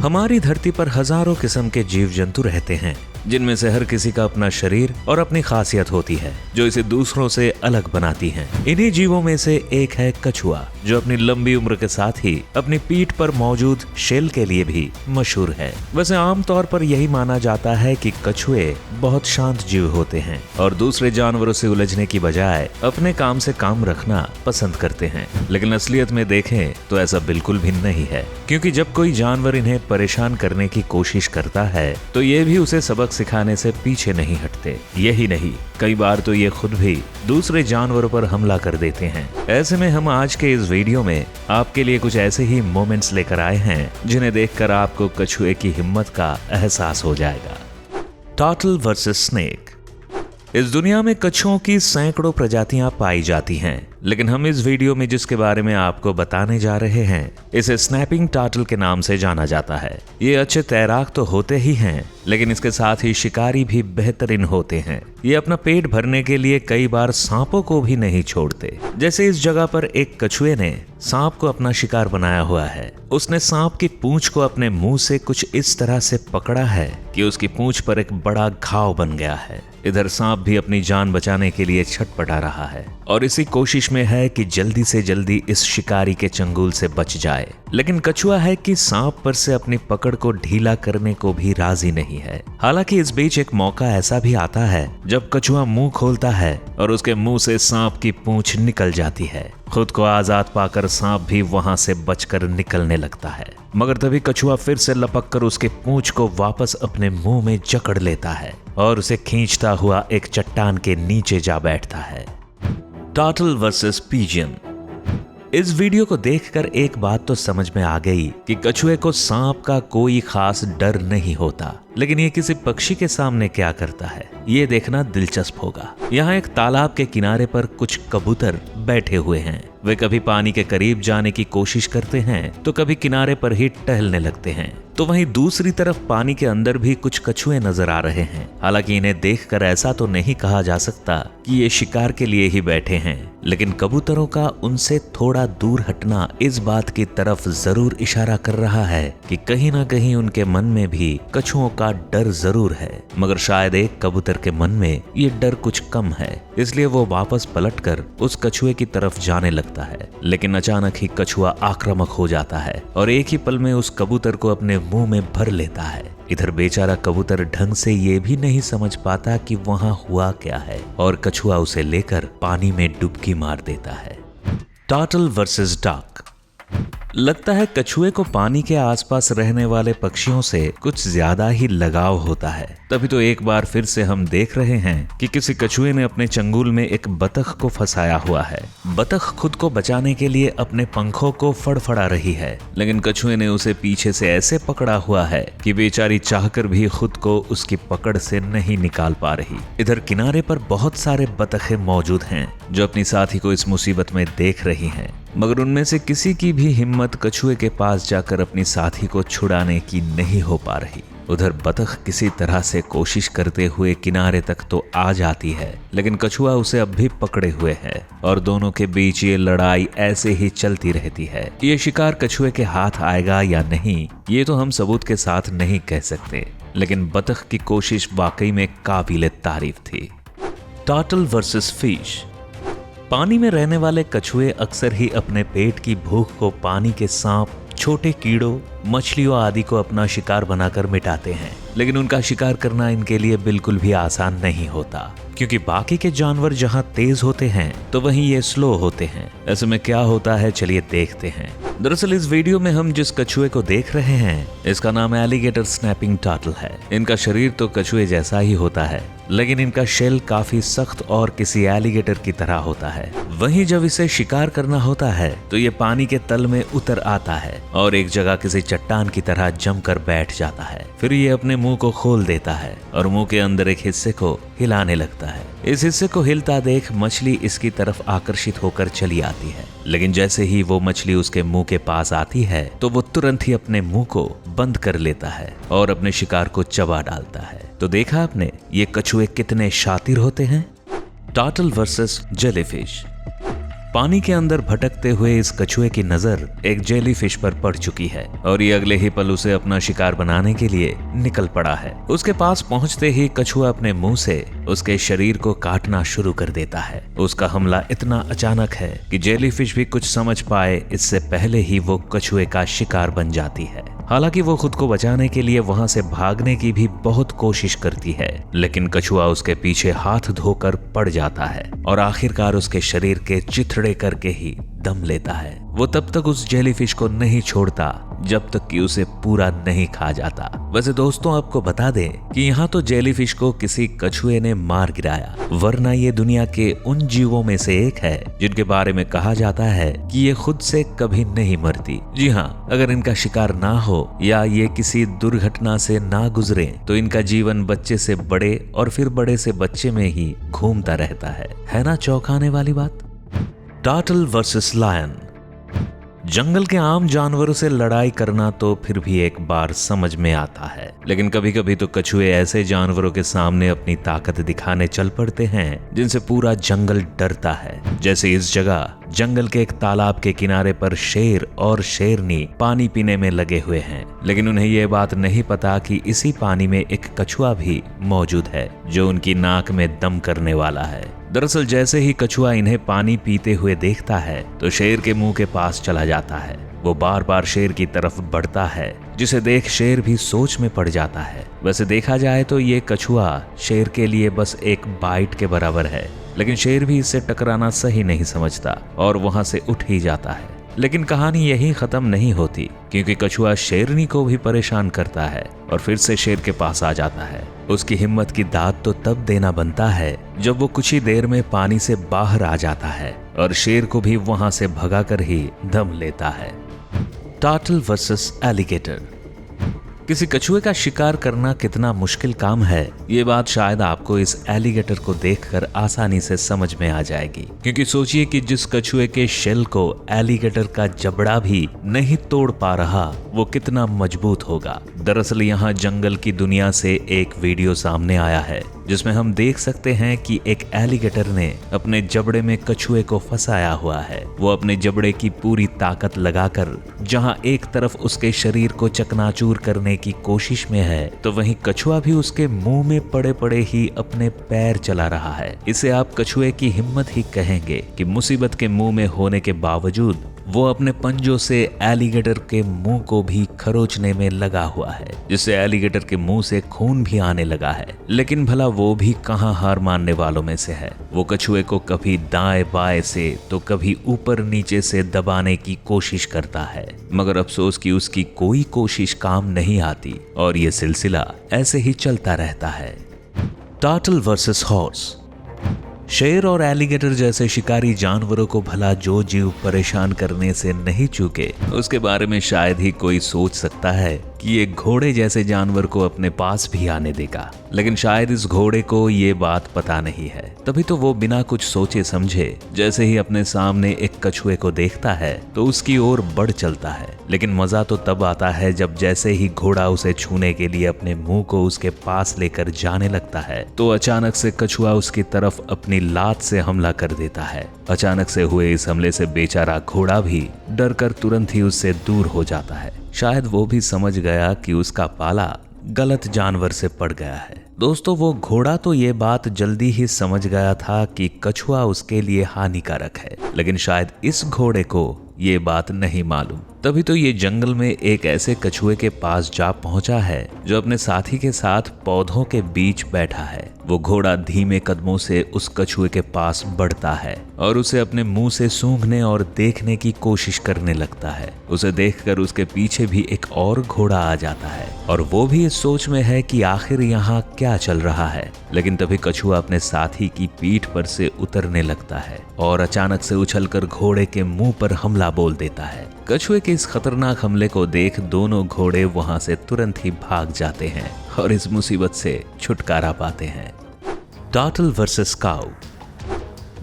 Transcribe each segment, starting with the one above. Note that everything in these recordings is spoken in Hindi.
हमारी धरती पर हजारों किस्म के जीव जंतु रहते हैं, जिनमें से हर किसी का अपना शरीर और अपनी खासियत होती है जो इसे दूसरों से अलग बनाती है। इन्हीं जीवों में से एक है कछुआ, जो अपनी लंबी उम्र के साथ ही अपनी पीठ पर मौजूद शेल के लिए भी मशहूर है। वैसे आमतौर पर यही माना जाता है कि कछुए बहुत शांत जीव होते हैं और दूसरे जानवरों से उलझने की बजाय अपने काम से काम रखना पसंद करते हैं। लेकिन असलियत में देखें तो ऐसा बिल्कुल भी नहीं है, क्योंकि जब कोई जानवर इन्हें परेशान करने की कोशिश करता है तो ये भी उसे सबक सिखाने से पीछे नहीं हटते। यही नहीं, कई बार तो ये खुद भी दूसरे जानवरों पर हमला कर देते हैं। ऐसे में हम आज के इस वीडियो में आपके लिए कुछ ऐसे ही मोमेंट्स लेकर आए हैं जिन्हें देखकर आपको कछुए की हिम्मत का एहसास हो जाएगा। Turtle versus snake. इस दुनिया में कछुओं की सैकड़ों प्रजातियां पाई जाती हैं, लेकिन हम इस वीडियो में जिसके बारे में आपको बताने जा रहे हैं इसे स्नैपिंग टर्टल के नाम से जाना जाता है। ये अच्छे तैराक तो होते ही हैं, लेकिन इसके साथ ही शिकारी भी बेहतरीन होते हैं। ये अपना पेट भरने के लिए कई बार सांपों को भी नहीं छोड़ते। जैसे इस जगह पर एक कछुए ने सांप को अपना शिकार बनाया हुआ है। उसने सांप की पूंछ को अपने मुंह से कुछ इस तरह से पकड़ा है कि उसकी पूंछ पर एक बड़ा घाव बन गया है। इधर सांप भी अपनी जान बचाने के लिए छटपटा रहा है और इसी कोशिश में है कि जल्दी से जल्दी इस शिकारी के चंगुल से बच जाए। लेकिन कछुआ है कि सांप पर से अपनी पकड़ को ढीला करने को भी राजी नहीं है। हालांकि इस बीच एक मौका ऐसा भी आता है जब कछुआ मुंह खोलता है और उसके मुंह से सांप की पूंछ निकल जाती है। खुद को आजाद पाकर सांप भी वहां से बचकर निकलने लगता है, मगर तभी कछुआ फिर से लपक कर उसके पूंछ को वापस अपने मुंह में जकड़ लेता है और उसे खींचता हुआ एक चट्टान के नीचे जा बैठता है। Turtle versus pigeon. इस वीडियो को देखकर एक बात तो समझ में आ गई कि कछुए को सांप का कोई खास डर नहीं होता, लेकिन ये किसी पक्षी के सामने क्या करता है ये देखना दिलचस्प होगा। यहाँ एक तालाब के किनारे पर कुछ कबूतर बैठे हुए हैं। वे कभी पानी के करीब जाने की कोशिश करते हैं तो कभी किनारे पर ही टहलने लगते हैं। तो वहीं दूसरी तरफ पानी के अंदर भी कुछ कछुए नजर आ रहे हैं। हालांकि इन्हें देखकर ऐसा तो नहीं कहा जा सकता कि ये शिकार के लिए ही बैठे हैं, लेकिन कबूतरों का उनसे थोड़ा दूर हटना इस बात की तरफ जरूर इशारा कर रहा है कि कहीं ना कहीं उनके मन में भी कछुओं का डर जरूर है। मगर शायद एक कबूतर के मन में ये डर कुछ कम है, इसलिए वो वापस पलटकर उस कछुए की तरफ जाने लगता है। लेकिन अचानक ही कछुआ आक्रामक हो जाता है और एक ही पल में उस कबूतर को अपने मुंह में भर लेता है। इधर बेचारा कबूतर ढंग से ये भी नहीं समझ पाता कि वहां हुआ क्या है और कछुआ उसे लेकर पानी में डुबकी मार देता है। Turtle versus duck. लगता है कछुए को पानी के आसपास रहने वाले पक्षियों से कुछ ज्यादा ही लगाव होता है। तभी तो एक बार फिर से हम देख रहे हैं कि किसी कछुए ने अपने चंगुल में एक बतख को फंसाया हुआ है। बतख खुद को बचाने के लिए अपने पंखों को फड़फड़ा रही है, लेकिन कछुए ने उसे पीछे से ऐसे पकड़ा हुआ है कि बेचारी चाहकर भी खुद को उसकी पकड़ से नहीं निकाल पा रही। इधर किनारे पर बहुत सारे बतखें मौजूद हैं जो अपनी साथी को इस मुसीबत में देख रही हैं, मगर उनमें से किसी की भी हिम्मत कछुए के पास जाकर अपनी साथी को छुड़ाने की नहीं हो पा रही। उधर बतख किसी तरह से कोशिश करते हुए किनारे तक तो आ जाती है, लेकिन कछुआ उसे अब भी पकड़े हुए है और दोनों के बीच ये लड़ाई ऐसे ही चलती रहती है। ये शिकार कछुए के हाथ आएगा या नहीं ये तो हम सबूत के साथ नहीं कह सकते, लेकिन बतख की कोशिश वाकई में काबिले तारीफ थी। Turtle versus fish. पानी में रहने वाले कछुए अक्सर ही अपने पेट की भूख को पानी के सांप, छोटे कीड़ों, मछलियों आदि को अपना शिकार बनाकर मिटाते हैं। लेकिन उनका शिकार करना इनके लिए बिल्कुल भी आसान नहीं होता, क्योंकि बाकी के जानवर जहां तेज होते हैं तो वहीं ये स्लो होते हैं। ऐसे में क्या होता है चलिए देखते हैं। दरअसल इस वीडियो में हम जिस कछुए को देख रहे हैं इसका नाम एलिगेटर स्नैपिंग टर्टल है। इनका शरीर तो कछुए जैसा ही होता है, लेकिन इनका शेल काफी सख्त और किसी एलिगेटर की तरह होता है। वहीं जब इसे शिकार करना होता है तो ये पानी के तल में उतर आता है और एक जगह किसी चट्टान की तरह जमकर बैठ जाता है। फिर ये अपने मुंह को खोल देता है और मुंह के अंदर एक हिस्से को हिलाने लगता है। इस हिस्से को हिलता देख मछली इसकी तरफ आकर्षित होकर चली आती है, लेकिन जैसे ही वो मछली उसके मुंह के पास आती है तो वो तुरंत ही अपने मुंह को बंद कर लेता है और अपने शिकार को चबा डालता है। तो देखा आपने ये कछुए कितने शातिर होते हैं। Turtle versus jellyfish. पानी के अंदर भटकते हुए इस कछुए की नजर एक जेलीफिश पर पड़ चुकी है और ये अगले ही पल उसे अपना शिकार बनाने के लिए निकल पड़ा है। उसके पास पहुंचते ही कछुआ अपने मुंह से उसके शरीर को काटना शुरू कर देता है। उसका हमला इतना अचानक है कि जेलीफिश भी कुछ समझ पाए इससे पहले ही वो कछुए का शिकार बन जाती है। हालांकि वो खुद को बचाने के लिए वहां से भागने की भी बहुत कोशिश करती है, लेकिन कछुआ उसके पीछे हाथ धोकर पड़ जाता है और आखिरकार उसके शरीर के चिथड़े करके ही दम लेता है। वो तब तक उस जेलीफिश को नहीं छोड़ता जब तक कि उसे पूरा नहीं खा जाता। वैसे दोस्तों, आपको बता दें कि यहाँ तो जेलीफिश को किसी कछुए ने मार गिराया, वरना ये दुनिया के उन जीवों में से एक है जिनके बारे में कहा जाता है कि ये खुद से कभी नहीं मरती। जी हाँ, अगर इनका शिकार ना हो या ये किसी दुर्घटना से ना गुजरे तो इनका जीवन बच्चे से बड़े और फिर बड़े से बच्चे में ही घूमता रहता है ना चौंकाने वाली बात। Turtle versus lion. जंगल के आम जानवरों से लड़ाई करना तो फिर भी एक बार समझ में आता है, लेकिन कभी कभी तो कछुए ऐसे जानवरों के सामने अपनी ताकत दिखाने चल पड़ते हैं जिनसे पूरा जंगल डरता है। जैसे इस जगह जंगल के एक तालाब के किनारे पर शेर और शेरनी पानी पीने में लगे हुए हैं, लेकिन उन्हें ये बात नहीं पता कि इसी पानी में एक कछुआ भी मौजूद है जो उनकी नाक में दम करने वाला है। दरअसल जैसे ही कछुआ इन्हें पानी पीते हुए देखता है तो शेर के मुंह के पास चला जाता है। वो बार बार शेर की तरफ बढ़ता है, जिसे देख शेर भी सोच में पड़ जाता है। वैसे देखा जाए तो ये कछुआ शेर के लिए बस एक बाइट के बराबर है, लेकिन शेर भी इससे टकराना सही नहीं समझता और वहां से उठ ही जाता है। लेकिन कहानी यहीं खत्म नहीं होती, क्योंकि कछुआ शेरनी को भी परेशान करता है और फिर से शेर के पास आ जाता है। उसकी हिम्मत की दाद तो तब देना बनता है जब वो कुछ ही देर में पानी से बाहर आ जाता है और शेर को भी वहां से भगाकर ही दम लेता है। Turtle versus alligator. किसी कछुए का शिकार करना कितना मुश्किल काम है, ये बात शायद आपको इस एलिगेटर को देखकर आसानी से समझ में आ जाएगी। क्योंकि सोचिए कि जिस कछुए के शेल को एलिगेटर का जबड़ा भी नहीं तोड़ पा रहा, वो कितना मजबूत होगा। दरअसल यहाँ जंगल की दुनिया से एक वीडियो सामने आया है जिसमें हम देख सकते हैं कि एक एलिगेटर ने अपने जबड़े में कछुए को फंसाया हुआ है। वो अपने जबड़े की पूरी ताकत लगाकर जहां एक तरफ उसके शरीर को चकनाचूर करने की कोशिश में है, तो वहीं कछुआ भी उसके मुंह में पड़े पड़े ही अपने पैर चला रहा है। इसे आप कछुए की हिम्मत ही कहेंगे कि मुसीबत के मुंह में होने के बावजूद वो अपने पंजों से एलिगेटर के मुंह को भी खरोचने में लगा हुआ है, जिससे एलिगेटर के मुंह से खून भी आने लगा है। लेकिन भला वो भी कहां हार मानने वालों में से है। वो कछुए को कभी दाएं बाएं से तो कभी ऊपर नीचे से दबाने की कोशिश करता है, मगर अफसोस कि उसकी कोई कोशिश काम नहीं आती और ये सिलसिला ऐसे ही चलता रहता है। Turtle versus horse. शेर और एलिगेटर जैसे शिकारी जानवरों को भला जो जीव परेशान करने से नहीं चूके, उसके बारे में शायद ही कोई सोच सकता है कि ये घोड़े जैसे जानवर को अपने पास भी आने देगा। लेकिन शायद इस घोड़े को ये बात पता नहीं है, तभी तो वो बिना कुछ सोचे समझे जैसे ही अपने सामने एक कछुए को देखता है तो उसकी ओर बढ़ चलता है। लेकिन मजा तो तब आता है जब जैसे ही घोड़ा उसे छूने के लिए अपने मुंह को उसके पास लेकर जाने लगता है तो अचानक से कछुआ उसकी तरफ अपनी लात से हमला कर देता है। अचानक से हुए इस हमले से बेचारा घोड़ा भी डर कर तुरंत ही उससे दूर हो जाता है। शायद वो भी समझ गया कि उसका पाला गलत जानवर से पड़ गया है। दोस्तों, वो घोड़ा तो ये बात जल्दी ही समझ गया था कि कछुआ उसके लिए हानिकारक है, लेकिन शायद इस घोड़े को ये बात नहीं मालूम। तभी तो ये जंगल में एक ऐसे कछुए के पास जा पहुंचा है जो अपने साथी के साथ पौधों के बीच बैठा है। वो घोड़ा धीमे कदमों से उस कछुए के पास बढ़ता है और उसे अपने मुंह से सूंघने और देखने की कोशिश करने लगता है। उसे देखकर उसके पीछे भी एक और घोड़ा आ जाता है और वो भी इस सोच में है कि आखिर यहाँ क्या चल रहा है। लेकिन तभी कछुआ अपने साथी की पीठ पर से उतरने लगता है और अचानक से उछलकर घोड़े के मुंह पर हमला बोल देता है। कछुए के इस खतरनाक हमले को देख दोनों घोड़े वहां से तुरंत ही भाग जाते हैं और इस मुसीबत से छुटकारा पाते हैं। टर्टल वर्सेस काऊ।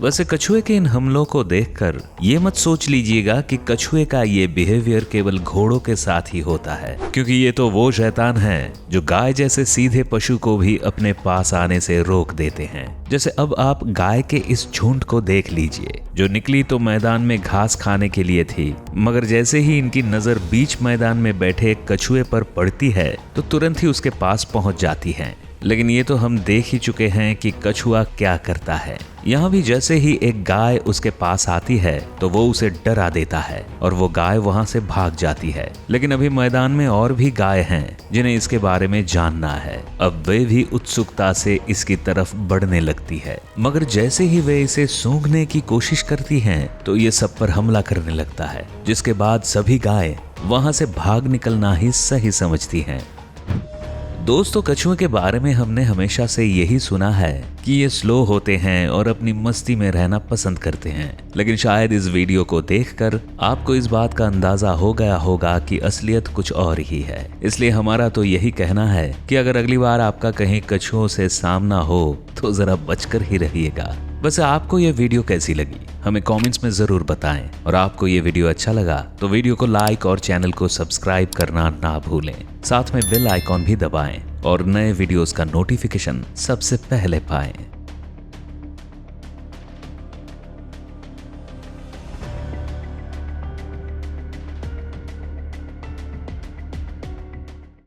वैसे कछुए के इन हमलों को देखकर ये मत सोच लीजिएगा कि कछुए का ये बिहेवियर केवल घोड़ों के साथ ही होता है, क्योंकि ये तो वो शैतान है जो गाय जैसे सीधे पशु को भी अपने पास आने से रोक देते हैं। जैसे अब आप गाय के इस झुंड को देख लीजिए, जो निकली तो मैदान में घास खाने के लिए थी, मगर जैसे ही इनकी नजर बीच मैदान में बैठे एक कछुए पर पड़ती है तो तुरंत ही उसके पास पहुंच जाती है। लेकिन ये तो हम देख ही चुके हैं कि कछुआ क्या करता है। यहाँ भी जैसे ही एक गाय उसके पास आती है तो वो उसे डरा देता है और वो गाय वहां से भाग जाती है। लेकिन अभी मैदान में और भी गाय हैं जिन्हें इसके बारे में जानना है। अब वे भी उत्सुकता से इसकी तरफ बढ़ने लगती है, मगर जैसे ही वे इसे सूंघने की कोशिश करती हैं तो ये सब पर हमला करने लगता है, जिसके बाद सभी गाय वहां से भाग निकलना ही सही समझती हैं। दोस्तों, कछुए के बारे में हमने हमेशा से यही सुना है कि ये स्लो होते हैं और अपनी मस्ती में रहना पसंद करते हैं, लेकिन शायद इस वीडियो को देखकर आपको इस बात का अंदाजा हो गया होगा कि असलियत कुछ और ही है। इसलिए हमारा तो यही कहना है कि अगर अगली बार आपका कहीं कछुओं से सामना हो तो जरा बचकर ही रहिएगा। वैसे आपको ये वीडियो कैसी लगी हमें कमेंट्स में जरूर बताएं, और आपको ये वीडियो अच्छा लगा तो वीडियो को लाइक और चैनल को सब्सक्राइब करना ना भूलें। साथ में बेल आइकॉन भी दबाएं और नए वीडियोस का नोटिफिकेशन सबसे पहले पाएं।